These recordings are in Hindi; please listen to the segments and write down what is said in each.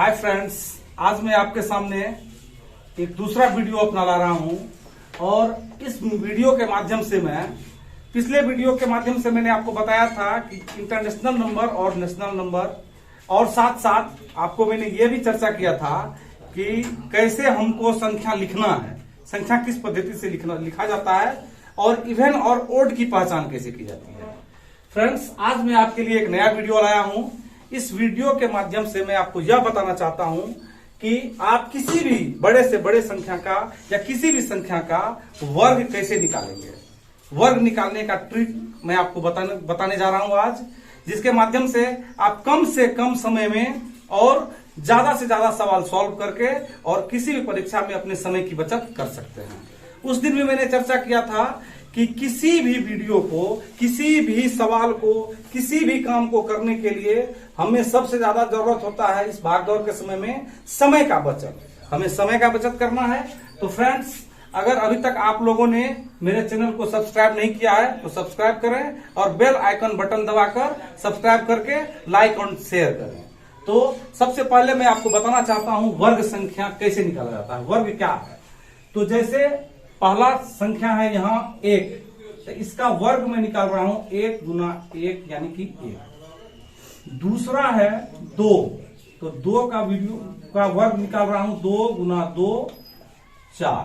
हाय फ्रेंड्स, आज मैं आपके सामने एक दूसरा वीडियो अपना ला रहा हूं और इस वीडियो के माध्यम से पिछले वीडियो के माध्यम से मैंने आपको बताया था कि इंटरनेशनल नंबर और नेशनल नंबर और साथ साथ आपको मैंने ये भी चर्चा किया था कि कैसे हमको संख्या लिखना है, संख्या किस पद्धति से लिखा जाता है और इवन और ओड की पहचान कैसे की जाती है। फ्रेंड्स, आज मैं आपके लिए एक नया वीडियो लाया हूं। इस वीडियो के माध्यम से मैं आपको यह बताना चाहता हूं कि आप किसी भी बड़े से बड़े संख्या का या किसी भी संख्या का वर्ग कैसे निकालेंगे। वर्ग निकालने का ट्रिक मैं आपको बताने जा रहा हूं आज, जिसके माध्यम से कम समय में और ज्यादा से ज्यादा सवाल सॉल्व करके और किसी भी परीक्षा में अपने समय की बचत कर सकते हैं। उस दिन भी मैंने चर्चा किया था कि किसी भी वीडियो को, किसी भी सवाल को, किसी भी काम को करने के लिए हमें सबसे ज्यादा जरूरत होता है इस भागदौड़ के समय में समय का बचत। हमें समय का बचत करना है। तो फ्रेंड्स, अगर अभी तक आप लोगों ने मेरे चैनल को सब्सक्राइब नहीं किया है तो सब्सक्राइब करें और बेल आइकन बटन दबाकर सब्सक्राइब करके लाइक और शेयर करें। तो सबसे पहले मैं आपको बताना चाहता हूं वर्ग संख्या कैसे निकाला जाता है, वर्ग क्या है। तो जैसे पहला संख्या है यहाँ 1, तो इसका वर्ग मैं निकाल रहा हूं 1 गुना 1 यानी कि 1। दूसरा है 2, तो 2 का वर्ग निकाल रहा हूं 2 गुना 2 4।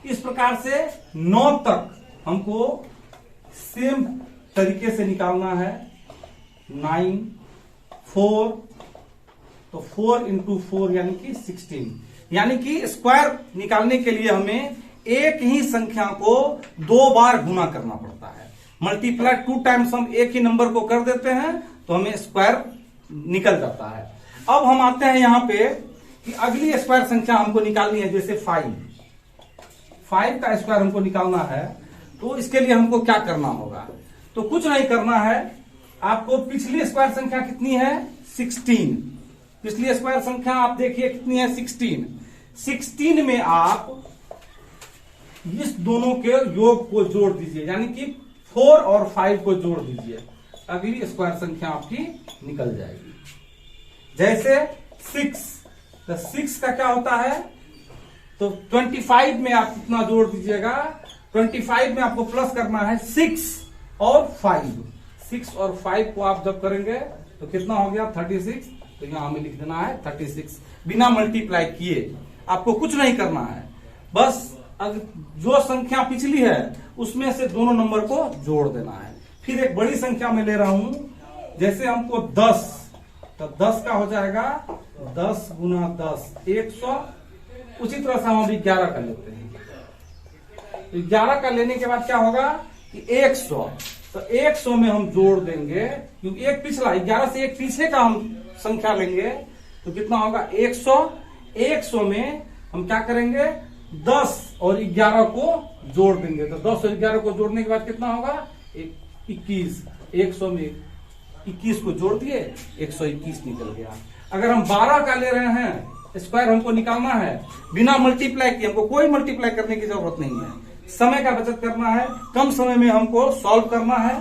इस प्रकार से 9 तक हमको सेम तरीके से निकालना है। 9 4, तो 4 इंटू 4 यानी कि 16, यानी कि स्क्वायर निकालने के लिए हमें एक ही संख्या को 2 बार गुना करना पड़ता है। मल्टीप्लाई 2 टाइम्स हम एक ही नंबर को कर देते हैं तो हमें स्क्वायर निकल जाता है। अब हम आते हैं यहां पे कि अगली स्क्वायर संख्या हमको निकालनी है, जैसे 5 का स्क्वायर हमको निकालना है। तो इसके लिए हमको क्या करना होगा, तो कुछ नहीं करना है। आपको पिछली स्क्वायर संख्या कितनी है 16, पिछली स्क्वायर संख्या आप देखिए कितनी है 16 में आप इस दोनों के योग को जोड़ दीजिए, यानी कि 4 और 5 को जोड़ दीजिए, अगली स्क्वायर संख्या आपकी निकल जाएगी। जैसे 6, तो 6 का क्या होता है, तो 25 में आप कितना जोड़ दीजिएगा, 25 में आपको प्लस करना है 6 और 5। 6 और 5 को आप जब करेंगे तो कितना हो गया 36, तो यहां हमें लिख देना है 36 बिना मल्टीप्लाई किए। आपको कुछ नहीं करना है, बस जो संख्या पिछली है उसमें से दोनों नंबर को जोड़ देना है। फिर एक बड़ी संख्या में ले रहा हूं, जैसे हमको 10, तो 10 का हो जाएगा 10 गुना 10 100। उसी तरह से हम अभी 11 का लेते हैं, तो 11 का लेने के बाद क्या होगा कि 100, तो 100 में हम जोड़ देंगे, क्योंकि एक पिछला 11 से एक पीछे का हम संख्या लेंगे, तो कितना होगा 100। 100 में हम क्या करेंगे 10 और 11 को जोड़ देंगे, तो 10 और 11 को जोड़ने के बाद कितना होगा 21। 100 में 21 को जोड़ दिए 121 निकल गया। अगर हम 12 का ले रहे हैं, स्क्वायर हमको निकालना है बिना मल्टीप्लाई किए, हमको कोई मल्टीप्लाई करने की जरूरत नहीं है, समय का बचत करना है, कम समय में हमको सॉल्व करना है।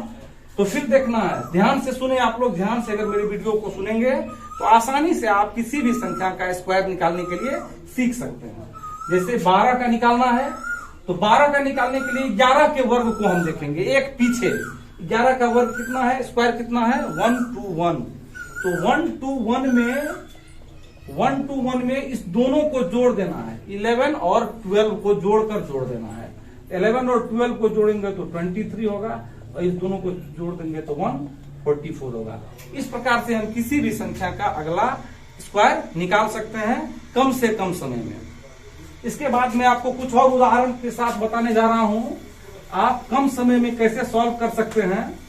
तो फिर देखना है, ध्यान से सुने आप लोग, ध्यान से अगर मेरी वीडियो को सुनेंगे तो आसानी से आप किसी भी संख्या का स्क्वायर निकालने के लिए सीख सकते हैं। जैसे 12 का निकालना है, तो 12 का निकालने के लिए 11 के वर्ग को हम देखेंगे, एक पीछे 11 का वर्ग कितना है, स्क्वायर कितना है 1 to 1। तो 1 to 1 में इस दोनों को जोड़ देना है, 11 और 12 को जोड़कर जोड़ देना है। 11 और 12 को जोड़ेंगे तो 23 होगा और इस दोनों को जोड़ देंगे तो 144 होगा। इस प्रकार से हम किसी भी संख्या का अगला स्क्वायर निकाल सकते हैं कम से कम समय में। इसके बाद मैं आपको कुछ और उदाहरण के साथ बताने जा रहा हूं, आप कम समय में कैसे सॉल्व कर सकते हैं।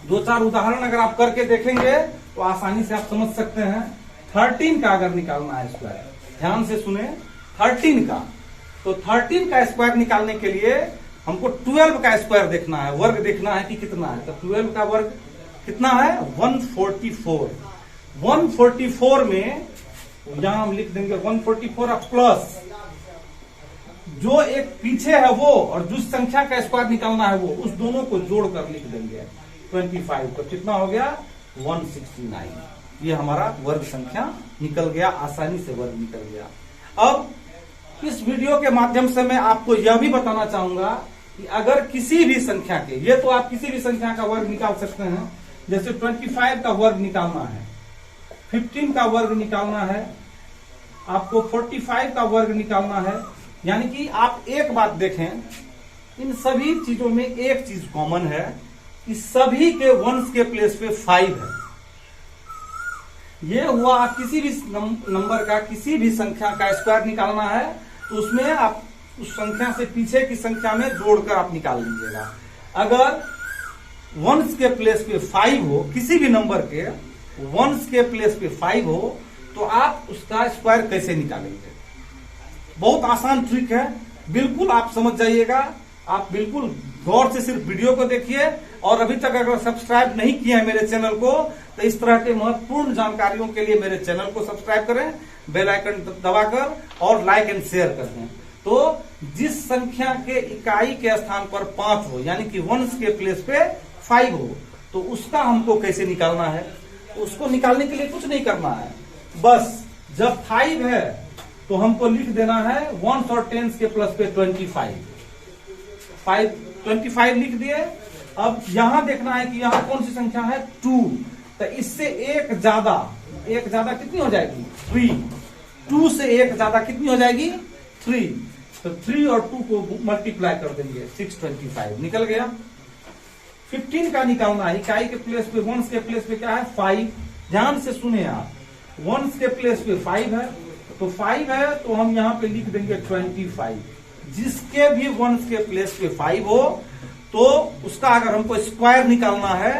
2-4 उदाहरण अगर आप करके देखेंगे तो आसानी से आप समझ सकते हैं। 13 का अगर निकालना है स्क्वायर, ध्यान से सुने, 13 का, तो 13 का स्क्वायर निकालने के लिए हमको 12 का स्क्वायर देखना है, वर्ग देखना है कि कितना है। तो 12 का वर्ग कितना है 144। 144 में यहां हम लिख देंगे 144 प्लस जो एक पीछे है वो और जिस संख्या का स्क्वायर निकालना है वो, उस दोनों को जोड़कर लिख देंगे 25। तो कितना हो गया 169। ये हमारा वर्ग संख्या निकल गया, आसानी से वर्ग निकल गया। अब इस वीडियो के माध्यम से मैं आपको यह भी बताना चाहूंगा कि अगर किसी भी संख्या के, ये तो आप किसी भी संख्या का वर्ग निकाल सकते हैं, जैसे 25 का वर्ग निकालना है, 15 का वर्ग निकालना है, आपको 45 का वर्ग निकालना है। यानी कि आप एक बात देखें, इन सभी चीजों में एक चीज कॉमन है कि सभी के वंश के प्लेस पे 5 है। ये हुआ, आप किसी भी नंबर का, किसी भी संख्या का स्क्वायर निकालना है तो उसमें आप उस संख्या से पीछे की संख्या में जोड़कर आप निकाल लीजिएगा। अगर वंश के प्लेस पे 5 हो, किसी भी नंबर के वंश के प्लेस पे 5 हो, तो आप उसका स्क्वायर कैसे निकालेंगे? बहुत आसान ट्रिक है, बिल्कुल आप समझ जाइएगा। आप बिल्कुल गौर से सिर्फ वीडियो को देखिए, और अभी तक अगर सब्सक्राइब नहीं किया है मेरे चैनल को तो इस तरह के महत्वपूर्ण जानकारियों के लिए मेरे चैनल को सब्सक्राइब करें, बेल आइकन दबाकर, और लाइक एंड शेयर कर दें। तो जिस संख्या के इकाई के स्थान पर 5 हो, यानी कि वंश के प्लेस पे 5 हो, तो उसका हमको कैसे निकालना है? उसको निकालने के लिए कुछ नहीं करना है, बस जब 5 है तो हमको लिख देना है वंस और टेंस के प्लस पे 25 लिख दिए। अब यहां देखना है कि यहां कौन सी संख्या है, 2, तो इससे एक ज्यादा कितनी हो जाएगी, 3। 2 से एक ज्यादा कितनी हो जाएगी, 3। तो 3 और 2 को मल्टीप्लाई कर देंगे, 625 निकल गया। 15 का निकालना है, इकाई के प्लेस पे, वंश के प्लेस पे क्या है, 5। ध्यान से सुने आप, वंश के प्लेस पे 5 है, तो 5 है तो हम यहां पे लिख देंगे 25। जिसके भी वंश के प्लेस पे 5 हो तो उसका अगर हमको स्क्वायर निकालना है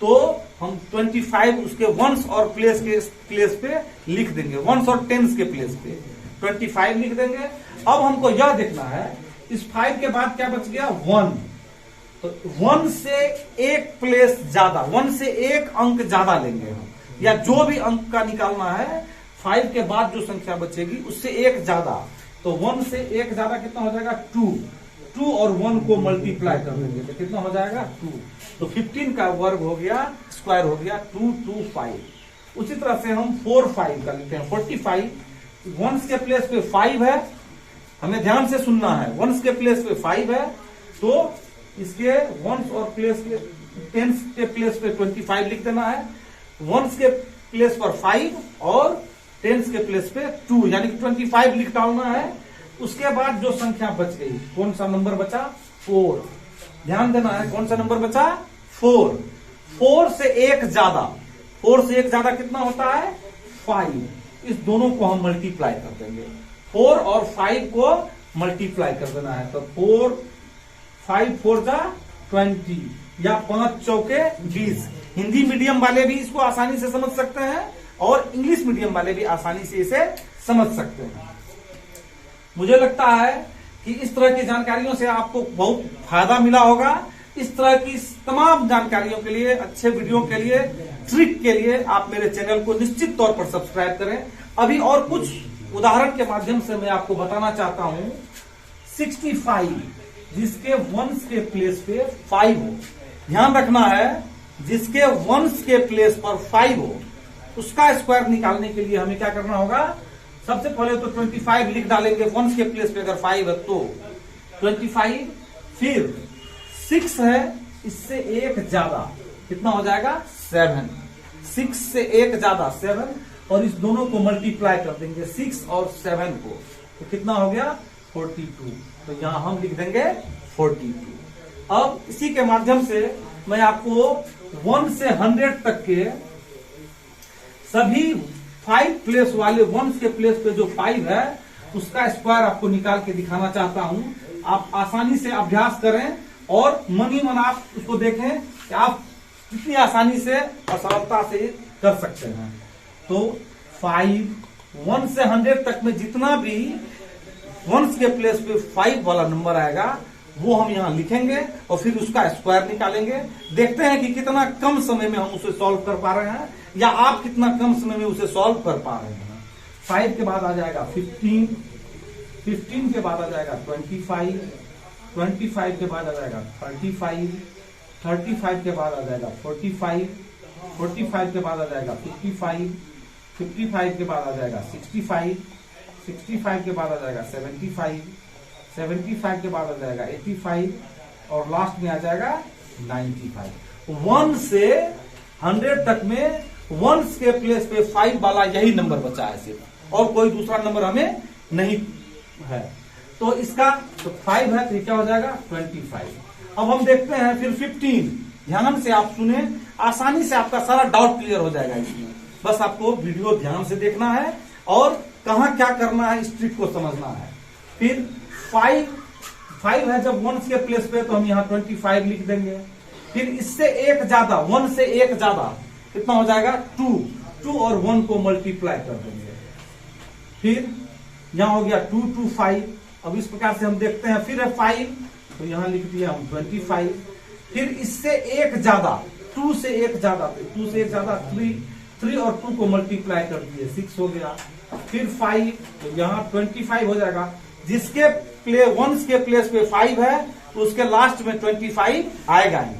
तो हम 25 उसके वंश और प्लेस के प्लेस पे लिख देंगे, वंश और टेंस के प्लेस पे 25 लिख देंगे। अब हमको यह देखना है, इस 5 के बाद क्या बच गया, 1। तो 1 से एक प्लेस ज्यादा, 1 से एक अंक ज्यादा लेंगे हम, या जो भी अंक का निकालना है, 5 के बाद जो संख्या बचेगी उससे एक ज्यादा। तो 1 से एक ज्यादा कितना हो जाएगा, 2 और 1 को मल्टीप्लाई कर देंगे तो कितना हो जाएगा, 2। तो 15 का वर्ग हो गया, स्क्वायर हो गया 225। उसी तरह से हम 45 का लिखते हैं, 45। वंश के प्लेस पे 5 है, हमें ध्यान से सुनना है, वंश के प्लेस पे 5 है तो इसके वंश और प्लेस के टेंस के प्लेस पे 25 लिख देना है। वंश के प्लेस पर 5 और टेंस के प्लेस पे 2, यानी कि 25 लिख डालना है। उसके बाद जो संख्या बच गई, कौन सा नंबर बचा, 4। ध्यान देना है, कौन सा नंबर बचा, 4। 4 से एक ज्यादा कितना होता है, 5। इस दोनों को हम मल्टीप्लाई कर देंगे, 4 और 5 को मल्टीप्लाई कर देना है। तो 5 4 जा 20, या 5 चौके 20। हिंदी मीडियम वाले भी इसको आसानी से समझ सकते हैं और इंग्लिश मीडियम वाले भी आसानी से इसे समझ सकते हैं। मुझे लगता है कि इस तरह की जानकारियों से आपको बहुत फायदा मिला होगा। इस तरह की तमाम जानकारियों के लिए, अच्छे वीडियो के लिए, ट्रिक के लिए आप मेरे चैनल को निश्चित तौर पर सब्सक्राइब करें। अभी और कुछ उदाहरण के माध्यम से मैं आपको बताना चाहता हूं। 65 जिसके वंश के प्लेस पे 5 हो, ध्यान रखना है, जिसके वंश के प्लेस पर 5 हो उसका स्क्वायर निकालने के लिए हमें क्या करना होगा, सबसे पहले तो 25 लिख डालेंगे, वंश के प्लेस पे अगर 5 है तो 25, फिर 6 है, इससे एक ज्यादा कितना हो जाएगा, 7। 6 से एक ज्यादा 7, और इस दोनों को मल्टीप्लाई कर देंगे, 6 और 7 को, तो कितना हो गया, 42। तो यहां हम लिख देंगे 42। अब इसी के माध्यम से मैं आपको 1 से 100 तक के सभी 5 प्लेस वाले वंश के प्लेस पे जो 5 है उसका स्क्वायर आपको निकाल के दिखाना चाहता हूं। आप आसानी से अभ्यास करें और मन ही मन आप उसको देखें कि आप कितनी आसानी से और सरलता से कर सकते हैं। तो 5 1 से 100 तक में जितना भी वंश के प्लेस पे 5 वाला नंबर आएगा वो हम यहाँ लिखेंगे और फिर उसका स्क्वायर निकालेंगे। देखते हैं कि कितना कम समय में हम उसे सॉल्व कर पा रहे हैं या आप कितना कम समय में उसे सॉल्व कर पा रहे हैं। 5 के बाद आ जाएगा 15, 15 के बाद आ जाएगा 25, 25 के बाद आ जाएगा 35, 35 के बाद आ जाएगा 45, 45 के बाद आ जाएगा 55, 55 के बाद आ जाएगा 65, 65 के बाद आ जाएगा 75, 75 के बाद आ जाएगा 85 और लास्ट में आ जाएगा 95। 1 से 100 तक में वंस के प्लेस पे 5 वाला यही नंबर बचा है सिर्फ, और कोई दूसरा नंबर हमें नहीं है। तो इसका तो 5 है तो क्या हो जाएगा 25। अब हम देखते हैं फिर 15। ध्यान से आप सुने, आसानी से आपका सारा डाउट क्लियर हो जाएगा इसमें। बस आपको वीडियो ध्यान से देखना है और कहाँ क्या करना है इस ट्रिक को समझना है। फिर 5 है जब वंस के प्लेस पे तो हम यहाँ 25 लिख देंगे। फिर इससे एक ज्यादा, 1 से एक ज्यादा कितना हो जाएगा 2 और 1 को मल्टीप्लाई कर देंगे। फिर यहां हो गया 2 2 5। अब इस प्रकार से हम देखते हैं फिर है 5 तो यहां लिख दिया हम 25। फिर इससे एक ज्यादा, 2 से एक ज्यादा, 2 से एक ज्यादा 3 और 2 को मल्टीप्लाई कर दिए 6 हो गया। फिर 5 तो यहाँ 25 हो जाएगा। जिसके वंस के प्लेस पे 5 है तो उसके लास्ट में 25 आएगा ही।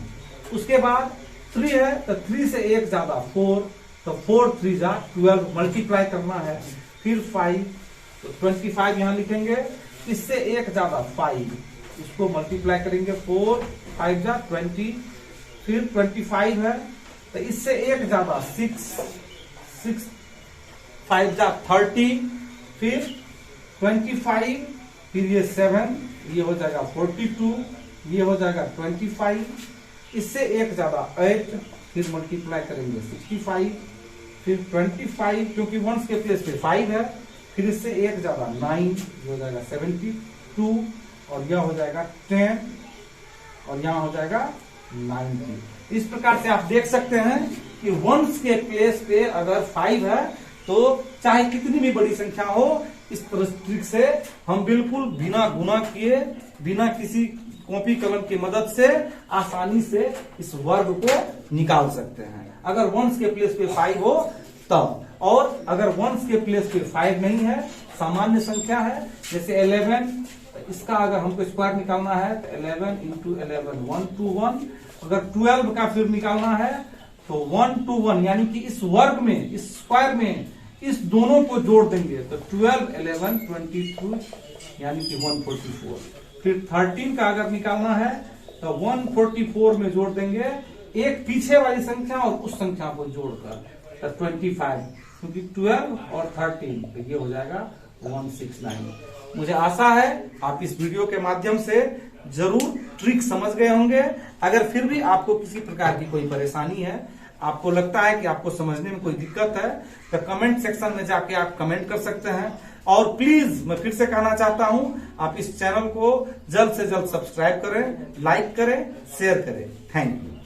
उसके बाद 3 है तो 3 से एक ज्यादा 4 तो 4 3 जा 12 मल्टीप्लाई करना है। फिर 5 तो 25 यहां लिखेंगे। इससे एक ज्यादा 5 इसको मल्टीप्लाई करेंगे 4 5 जा 20। फिर 25 है तो इससे एक ज्यादा 6 5 जा 30। फिर 25 फिर ये 7 ये हो जाएगा 42 ये हो जाएगा 25। इससे एक ज्यादा 8 फिर मल्टीप्लाई करेंगे 65। फिर 25 क्योंकि वंस के प्लेस पे 5 है। फिर इससे एक ज्यादा 9 ये हो जाएगा 72 और यह हो जाएगा 10 और यहां हो जाएगा 90। इस प्रकार से आप देख सकते हैं कि वंस के प्लेस पे अगर 5 है तो चाहे कितनी भी बड़ी संख्या हो, इस ट्रिक से हम बिल्कुल बिना गुना किए, बिना किसी कॉपी कलम की मदद से आसानी से इस वर्ग को निकाल सकते हैं। अगर वंस के प्लेस पे 5 हो तब, और अगर वंस के प्लेस पे 5 नहीं है, सामान्य संख्या है जैसे 11, इसका अगर हमको स्क्वायर निकालना है तो 11 इंटू 11 121। अगर 12 का फिर निकालना है तो 121 यानी कि इस वर्ग में, इस स्क्वायर में इस दोनों को जोड़ देंगे तो 12 11 22 यानी कि 144। फिर 13 का अगर निकालना है तो 144 में जोड़ देंगे एक पीछे वाली संख्या और उस संख्या को जोड़कर तो 25, क्योंकि 12 और 13 तो ये हो जाएगा 169। मुझे आशा है आप इस वीडियो के माध्यम से जरूर ट्रिक समझ गए होंगे। अगर फिर भी आपको किसी प्रकार की कोई परेशानी है, आपको लगता है कि आपको समझने में कोई दिक्कत है, तो कमेंट सेक्शन में जाके आप कमेंट कर सकते हैं। और प्लीज मैं फिर से कहना चाहता हूं, आप इस चैनल को जल्द से जल्द सब्सक्राइब करें, लाइक करें, शेयर करें। Thank you.